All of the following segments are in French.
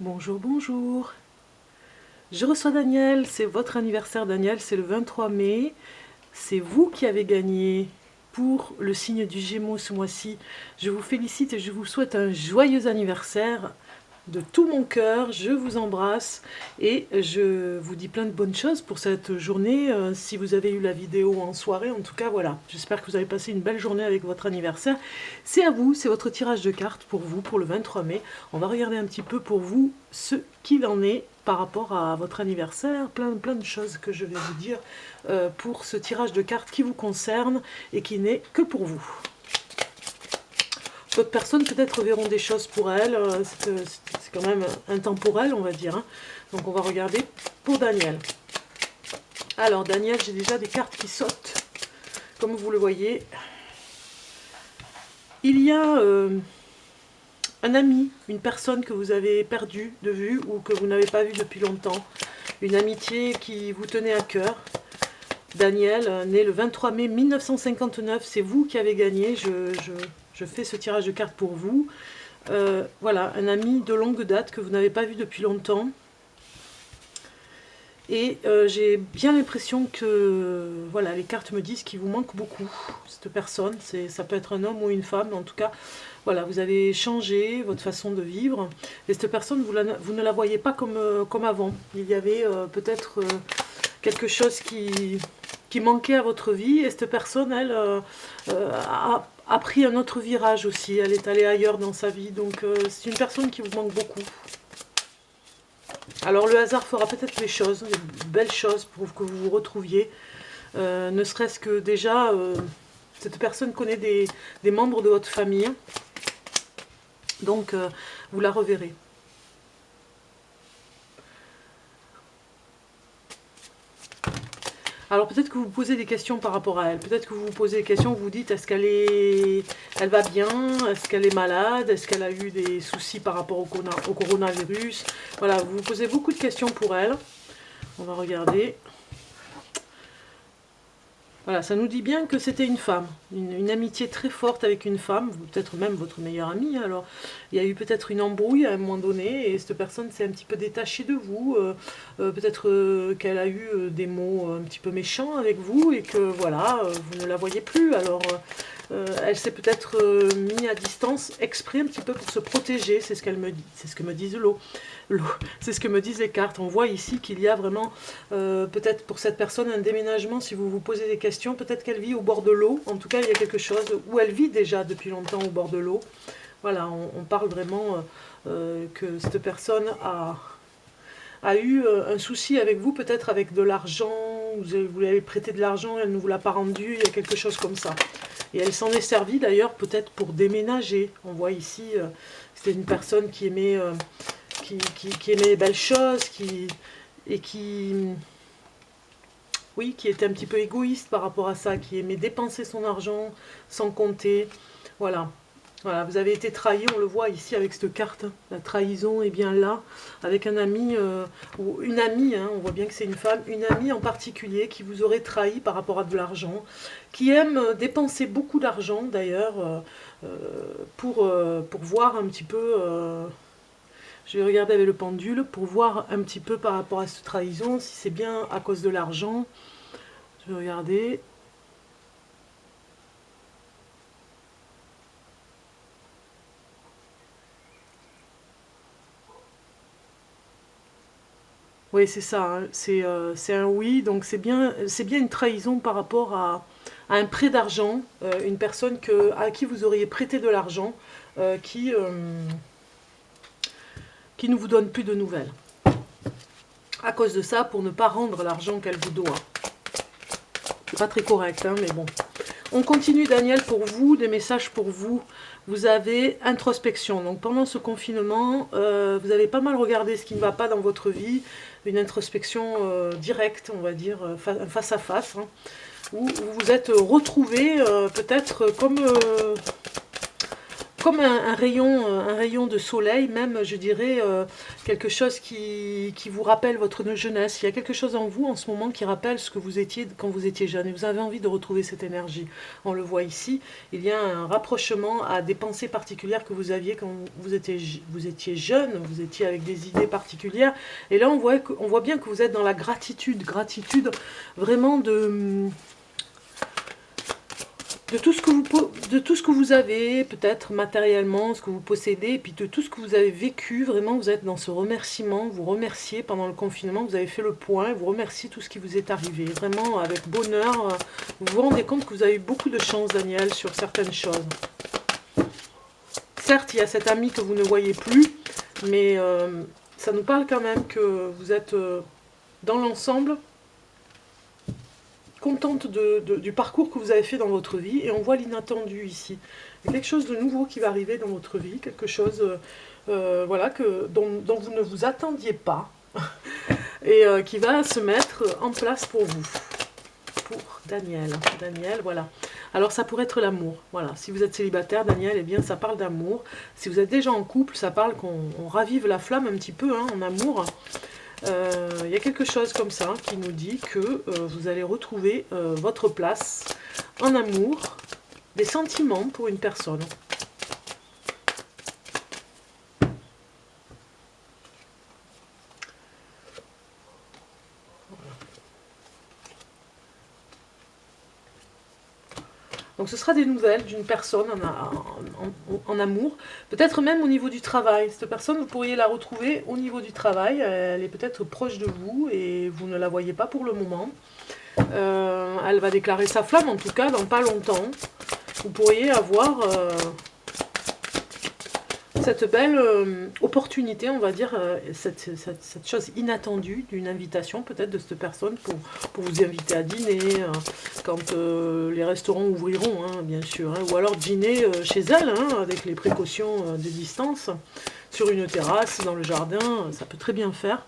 Bonjour, bonjour. Je reçois Daniel, c'est votre anniversaire Daniel, c'est le 23 mai. C'est vous qui avez gagné pour le signe du Gémeaux ce mois-ci. Je vous félicite et je vous souhaite un joyeux anniversaire de tout mon cœur. Je vous embrasse et je vous dis plein de bonnes choses pour cette journée. Si vous avez eu la vidéo en soirée, en tout cas voilà, j'espère que vous avez passé une belle journée avec votre anniversaire. C'est à vous, c'est votre tirage de cartes pour vous pour le 23 mai. On va regarder un petit peu pour vous ce qu'il en est par rapport à votre anniversaire, plein de choses que je vais vous dire pour ce tirage de cartes qui vous concerne et qui n'est que pour vous. D'autres personnes peut-être verront des choses pour elles, c'est quand même intemporel on va dire. Hein. Donc on va regarder pour Daniel. Alors Daniel, j'ai déjà des cartes qui sautent, comme vous le voyez. Il y a un ami, une personne que vous avez perdue de vue ou que vous n'avez pas vue depuis longtemps. Une amitié qui vous tenait à cœur. Daniel, né le 23 mai 1959, c'est vous qui avez gagné, je fais ce tirage de cartes pour vous. Voilà, un ami de longue date que vous n'avez pas vu depuis longtemps. Et j'ai bien l'impression que voilà, les cartes me disent qu'il vous manque beaucoup, cette personne. Ça peut être un homme ou une femme, en tout cas, voilà, vous avez changé votre façon de vivre. Et cette personne, vous ne la voyez pas comme avant. Il y avait peut-être quelque chose qui manquait à votre vie. Et cette personne, elle, a pris un autre virage aussi. Elle est allée ailleurs dans sa vie. Donc c'est une personne qui vous manque beaucoup. Alors le hasard fera peut-être les choses, des belles choses pour que vous vous retrouviez. Ne serait-ce que déjà, cette personne connaît des membres de votre famille. Donc vous la reverrez. Alors peut-être que vous vous posez des questions par rapport à elle. Peut-être que vous vous posez des questions, vous vous dites est-ce elle va bien? Est-ce qu'elle est malade? Est-ce qu'elle a eu des soucis par rapport au coronavirus? Voilà, vous vous posez beaucoup de questions pour elle. On va regarder. Voilà, ça nous dit bien que c'était une femme, une amitié très forte avec une femme, peut-être même votre meilleure amie. Alors, il y a eu peut-être une embrouille à un moment donné et cette personne s'est un petit peu détachée de vous. Peut-être qu'elle a eu des mots un petit peu méchants avec vous et que voilà, vous ne la voyez plus. Alors, elle s'est peut-être mise à distance exprès un petit peu pour se protéger, c'est ce qu'elle me dit, c'est ce que me disent c'est ce que me disent les cartes. On voit ici qu'il y a vraiment peut-être pour cette personne un déménagement, si vous vous posez des questions, peut-être qu'elle vit au bord de l'eau, en tout cas il y a quelque chose, où elle vit déjà depuis longtemps au bord de l'eau. Voilà, on parle vraiment que cette personne a eu un souci avec vous, peut-être avec de l'argent, vous lui avez prêté de l'argent, elle ne vous l'a pas rendu, il y a quelque chose comme ça. Et elle s'en est servie d'ailleurs peut-être pour déménager. On voit ici, c'était une personne qui aimait, qui aimait les belles choses, et oui, qui était un petit peu égoïste par rapport à ça, qui aimait dépenser son argent sans compter. Voilà. Voilà, vous avez été trahi, on le voit ici avec cette carte. La trahison est bien là, avec un ami ou une amie, hein, on voit bien que c'est une femme, une amie en particulier qui vous aurait trahi par rapport à de l'argent, qui aime dépenser beaucoup d'argent d'ailleurs pour voir un petit peu... je vais regarder avec le pendule pour voir un petit peu par rapport à cette trahison, si c'est bien à cause de l'argent. Je vais regarder. Oui, c'est ça, hein. C'est un oui, donc c'est bien une trahison par rapport à un prêt d'argent, une personne à qui vous auriez prêté de l'argent, euh, qui, euh, qui ne vous donne plus de nouvelles. À cause de ça, pour ne pas rendre l'argent qu'elle vous doit. C'est pas très correct, hein, mais bon. On continue, Daniel, pour vous, des messages pour vous. Vous avez introspection. Donc pendant ce confinement, vous avez pas mal regardé ce qui ne va pas dans votre vie. Une introspection directe, on va dire, face à face. Hein, où vous vous êtes retrouvé peut-être comme un rayon de soleil, même, je dirais, quelque chose qui vous rappelle votre jeunesse. Il y a quelque chose en vous en ce moment qui rappelle ce que vous étiez quand vous étiez jeune. Et vous avez envie de retrouver cette énergie. On le voit ici. Il y a un rapprochement à des pensées particulières que vous aviez quand vous étiez jeune. Vous étiez avec des idées particulières. Et là, on voit bien que vous êtes dans la gratitude. Gratitude vraiment de tout ce que vous avez, peut-être matériellement, ce que vous possédez, et puis de tout ce que vous avez vécu. Vraiment, vous êtes dans ce remerciement, vous remerciez pendant le confinement, vous avez fait le point, vous remerciez tout ce qui vous est arrivé. Vraiment, avec bonheur, vous vous rendez compte que vous avez eu beaucoup de chance, Daniel, sur certaines choses. Certes, il y a cet ami que vous ne voyez plus, mais ça nous parle quand même que vous êtes dans l'ensemble contente du parcours que vous avez fait dans votre vie, et on voit l'inattendu ici. Il y a quelque chose de nouveau qui va arriver dans votre vie, quelque chose voilà, dont vous ne vous attendiez pas, et qui va se mettre en place pour vous. Pour Daniel. Daniel, voilà. Alors ça pourrait être l'amour. Voilà. Si vous êtes célibataire, Daniel, eh bien ça parle d'amour. Si vous êtes déjà en couple, ça parle qu'on ravive la flamme un petit peu, hein, en amour. Il y a quelque chose comme ça qui nous dit que vous allez retrouver votre place en amour, des sentiments pour une personne. Donc ce sera des nouvelles d'une personne en amour, peut-être même au niveau du travail. Cette personne, vous pourriez la retrouver au niveau du travail, elle est peut-être proche de vous et vous ne la voyez pas pour le moment. Elle va déclarer sa flamme, en tout cas, dans pas longtemps. Vous pourriez avoir cette belle opportunité, on va dire, cette chose inattendue d'une invitation peut-être de cette personne pour vous inviter à dîner, quand les restaurants ouvriront, hein, bien sûr, hein, ou alors dîner chez elle, hein, avec les précautions de distance, sur une terrasse, dans le jardin, ça peut très bien faire.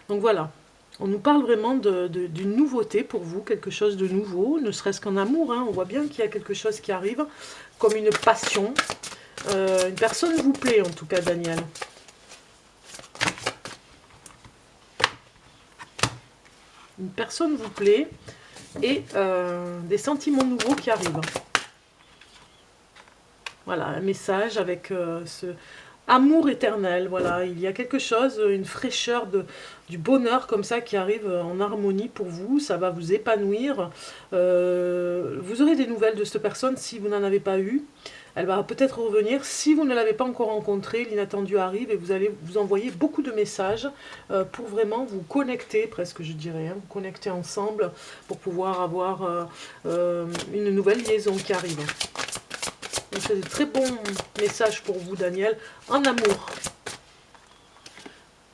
Donc voilà, on nous parle vraiment d'une nouveauté pour vous, quelque chose de nouveau, ne serait-ce qu'en amour, hein, on voit bien qu'il y a quelque chose qui arrive, comme une passion. Une personne vous plaît en tout cas, Daniel. Une personne vous plaît et des sentiments nouveaux qui arrivent. Voilà, un message avec ce amour éternel. Voilà, il y a quelque chose, une fraîcheur, du bonheur comme ça qui arrive en harmonie pour vous. Ça va vous épanouir. Vous aurez des nouvelles de cette personne si vous n'en avez pas eu. Elle va peut-être revenir. Si vous ne l'avez pas encore rencontrée, l'inattendu arrive et vous allez vous envoyer beaucoup de messages pour vraiment vous connecter, presque je dirais, hein, vous connecter ensemble pour pouvoir avoir une nouvelle liaison qui arrive. Donc c'est de très bons messages pour vous, Daniel, en amour.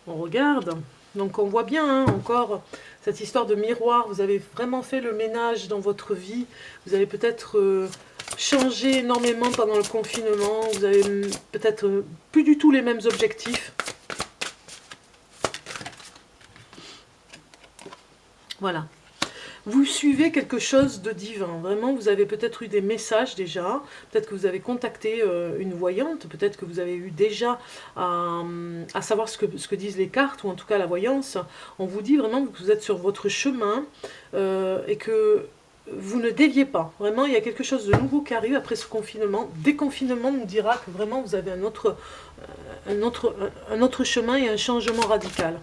On regarde. Donc on voit bien, hein, encore cette histoire de miroir. Vous avez vraiment fait le ménage dans votre vie. Vous avez peut-être changé énormément pendant le confinement. Vous avez peut-être plus du tout les mêmes objectifs. Voilà. Vous suivez quelque chose de divin. Vraiment, vous avez peut-être eu des messages déjà. Peut-être que vous avez contacté une voyante. Peut-être que vous avez eu déjà à savoir ce que disent les cartes, ou en tout cas la voyance. On vous dit vraiment que vous êtes sur votre chemin et que vous ne déviez pas. Vraiment, il y a quelque chose de nouveau qui arrive après ce confinement. Déconfinement nous dira que vraiment vous avez un autre chemin et un changement radical.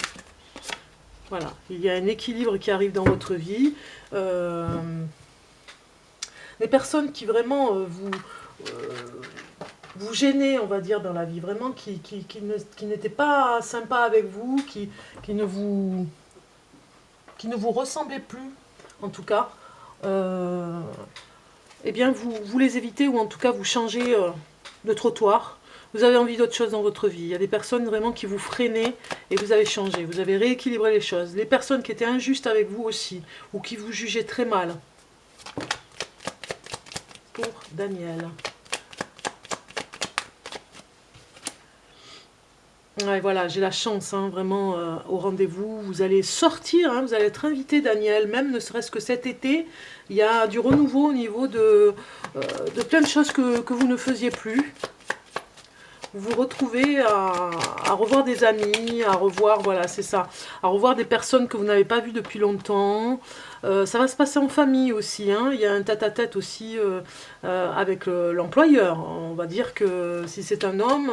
Voilà, il y a un équilibre qui arrive dans votre vie. Les personnes qui vraiment vous gênaient, on va dire, dans la vie, vraiment qui n'étaient pas sympas avec vous, qui ne vous ressemblaient plus, en tout cas, eh bien vous les évitez, ou en tout cas vous changez de trottoir. Vous avez envie d'autre chose dans votre vie. Il y a des personnes vraiment qui vous freinaient et vous avez changé. Vous avez rééquilibré les choses. Les personnes qui étaient injustes avec vous aussi, ou qui vous jugeaient très mal. Pour Daniel. Ouais, voilà, j'ai la chance, hein, vraiment, au rendez-vous. Vous allez sortir, hein, vous allez être invité, Daniel, même ne serait-ce que cet été. Il y a du renouveau au niveau de plein de choses que vous ne faisiez plus. vous vous retrouvez à revoir des amis, à revoir, voilà, c'est ça, à revoir des personnes que vous n'avez pas vues depuis longtemps. Ça va se passer en famille aussi, hein. Il y a un tête-à-tête aussi avec l'employeur. On va dire que si c'est un homme,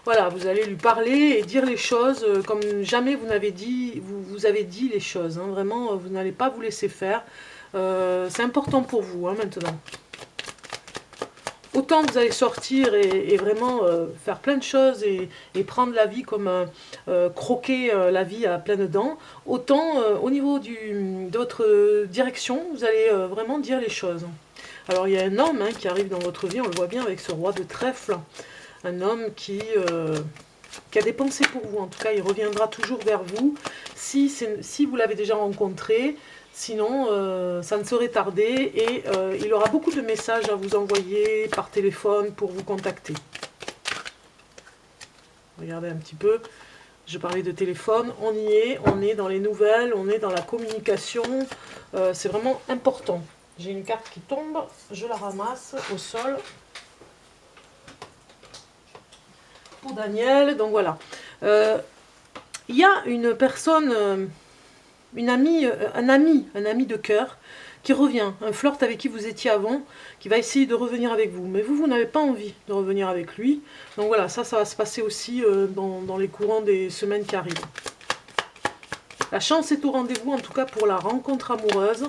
voilà, vous allez lui parler et dire les choses comme jamais vous n'avez dit, vous avez dit les choses, hein. Vraiment, vous n'allez pas vous laisser faire. C'est important pour vous, hein, maintenant. Autant vous allez sortir et vraiment faire plein de choses et prendre la vie comme croquer la vie à pleines dents, autant au niveau de votre direction, vous allez vraiment dire les choses. Alors il y a un homme, hein, qui arrive dans votre vie, on le voit bien avec ce roi de trèfle, un homme qui a des pensées pour vous, en tout cas il reviendra toujours vers vous si vous l'avez déjà rencontré. Sinon, ça ne serait tardé et il aura beaucoup de messages à vous envoyer par téléphone pour vous contacter. Regardez un petit peu, je parlais de téléphone, on est dans les nouvelles, on est dans la communication, c'est vraiment important. J'ai une carte qui tombe, je la ramasse au sol. Pour Daniel, donc voilà. Il y a une personne... un ami de cœur qui revient, un flirt avec qui vous étiez avant, qui va essayer de revenir avec vous. Mais vous n'avez pas envie de revenir avec lui. Donc voilà, ça va se passer aussi dans les courants des semaines qui arrivent. La chance est au rendez-vous, en tout cas pour la rencontre amoureuse.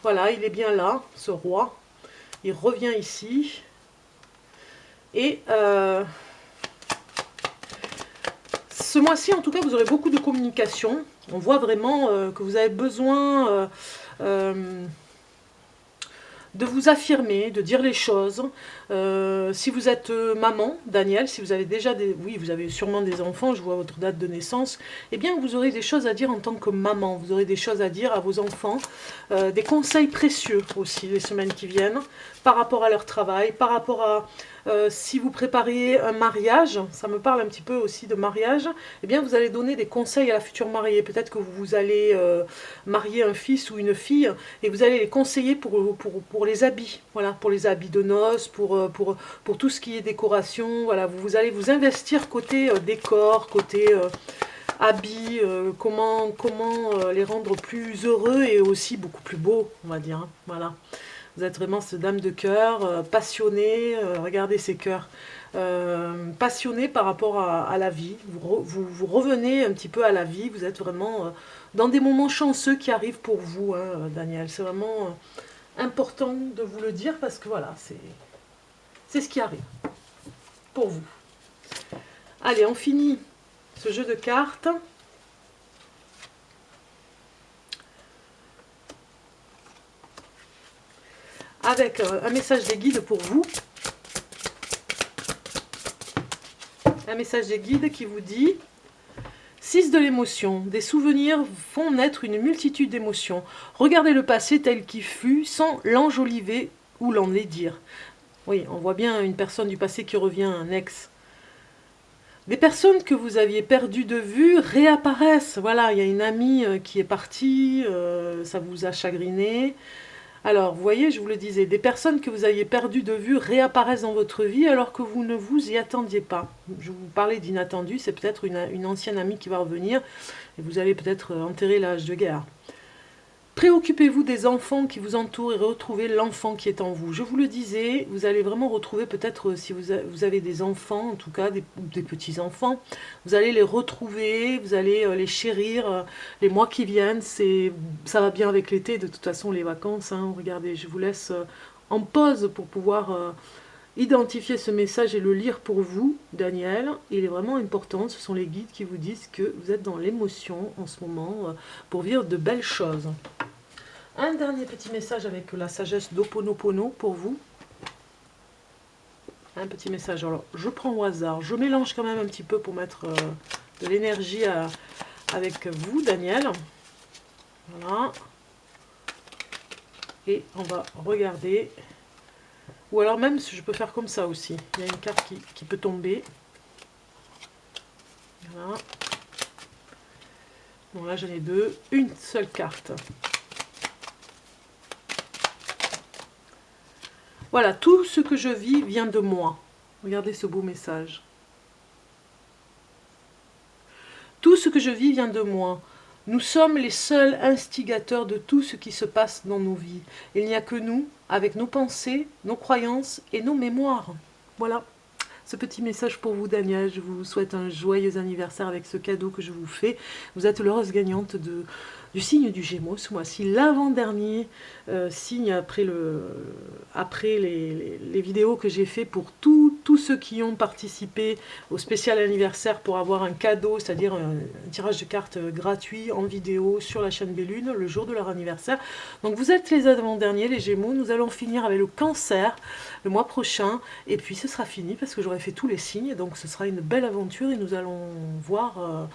Voilà, il est bien là, ce roi. Il revient ici. Et... ce mois-ci, en tout cas, vous aurez beaucoup de communication. On voit vraiment que vous avez besoin de vous affirmer, de dire les choses. Si vous êtes maman, Daniel, si vous avez déjà des... Oui, vous avez sûrement des enfants, je vois votre date de naissance. Eh bien, vous aurez des choses à dire en tant que maman. Vous aurez des choses à dire à vos enfants. Des conseils précieux aussi, les semaines qui viennent, par rapport à leur travail, par rapport à... si vous préparez un mariage, ça me parle un petit peu aussi de mariage, eh bien vous allez donner des conseils à la future mariée. Peut-être que vous allez marier un fils ou une fille et vous allez les conseiller pour les habits, voilà, pour les habits de noces, pour tout ce qui est décoration. Voilà, vous allez vous investir côté décor, côté habits, comment les rendre plus heureux et aussi beaucoup plus beaux, on va dire, hein, voilà. Vous êtes vraiment cette dame de cœur, passionnée, regardez ces cœurs, passionnée par rapport à la vie. Vous revenez un petit peu à la vie, vous êtes vraiment dans des moments chanceux qui arrivent pour vous, hein, Daniel. C'est vraiment important de vous le dire parce que voilà, c'est ce qui arrive pour vous. Allez, on finit ce jeu de cartes. Avec un message des guides pour vous. Un message des guides qui vous dit: 6 de l'émotion. Des souvenirs font naître une multitude d'émotions. Regardez le passé tel qu'il fut sans l'enjoliver ou l'enlaidir. Oui, on voit bien une personne du passé qui revient, un ex. Des personnes que vous aviez perdues de vue réapparaissent. Voilà, il y a une amie qui est partie, ça vous a chagriné. Alors, vous voyez, je vous le disais, des personnes que vous aviez perdues de vue réapparaissent dans votre vie alors que vous ne vous y attendiez pas. Je vous parlais d'inattendu, c'est peut-être une ancienne amie qui va revenir et vous allez peut-être enterrer l'âge de guerre. Préoccupez-vous des enfants qui vous entourent et retrouvez l'enfant qui est en vous. Je vous le disais, vous allez vraiment retrouver peut-être, si vous avez des enfants, en tout cas des petits-enfants, vous allez les retrouver, vous allez les chérir les mois qui viennent. Ça va bien avec l'été, de toute façon, les vacances. Hein. Regardez, je vous laisse en pause pour pouvoir identifier ce message et le lire pour vous, Daniel. Il est vraiment important, ce sont les guides qui vous disent que vous êtes dans l'émotion en ce moment pour vivre de belles choses. Un dernier petit message avec la sagesse d'Ho'oponopono pour vous. Un petit message, alors je prends au hasard, je mélange quand même un petit peu pour mettre de l'énergie avec vous, Daniel. Voilà. Et on va regarder. Ou alors même, je peux faire comme ça aussi. Il y a une carte qui peut tomber. Voilà. Bon, là j'en ai deux. Une seule carte. Voilà, tout ce que je vis vient de moi. Regardez ce beau message. ce que je vis vient de moi. Nous sommes les seuls instigateurs de tout ce qui se passe dans nos vies. Il n'y a que nous, avec nos pensées, nos croyances et nos mémoires. Voilà. Ce petit message pour vous, Daniel. Je vous souhaite un joyeux anniversaire avec ce cadeau que je vous fais. Vous êtes l'heureuse gagnante du signe du Gémeaux ce mois-ci, l'avant-dernier signe après les vidéos que j'ai fait pour tous ceux qui ont participé au spécial anniversaire pour avoir un cadeau, c'est-à-dire un tirage de cartes gratuit en vidéo sur la chaîne Bellune le jour de leur anniversaire. Donc vous êtes les avant-derniers, les Gémeaux. Nous allons finir avec le Cancer le mois prochain et puis ce sera fini parce que j'aurai fait tous les signes, donc ce sera une belle aventure et nous allons voir...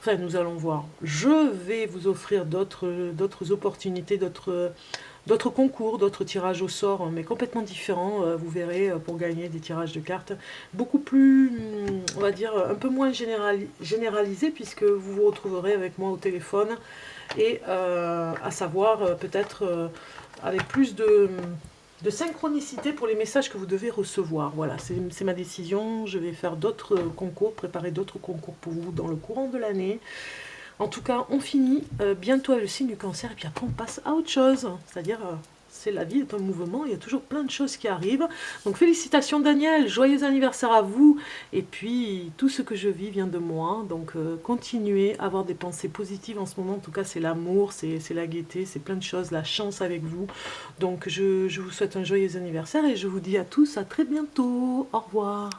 Enfin, nous allons voir. Je vais vous offrir d'autres opportunités, d'autres concours, d'autres tirages au sort, mais complètement différents, vous verrez, pour gagner des tirages de cartes beaucoup plus, on va dire, un peu moins généralisés, puisque vous vous retrouverez avec moi au téléphone, et à savoir peut-être avec plus de synchronicité pour les messages que vous devez recevoir. Voilà, c'est ma décision. Je vais faire d'autres concours, préparer d'autres concours pour vous dans le courant de l'année. En tout cas, on finit bientôt avec le signe du Cancer et puis après on passe à autre chose. C'est-à-dire, c'est la vie est un mouvement, il y a toujours plein de choses qui arrivent. Donc félicitations Daniel, joyeux anniversaire à vous. Et puis, tout ce que je vis vient de moi. Donc continuez à avoir des pensées positives en ce moment. En tout cas, c'est l'amour, c'est la gaieté, c'est plein de choses, la chance avec vous. Donc je vous souhaite un joyeux anniversaire et je vous dis à tous à très bientôt. Au revoir.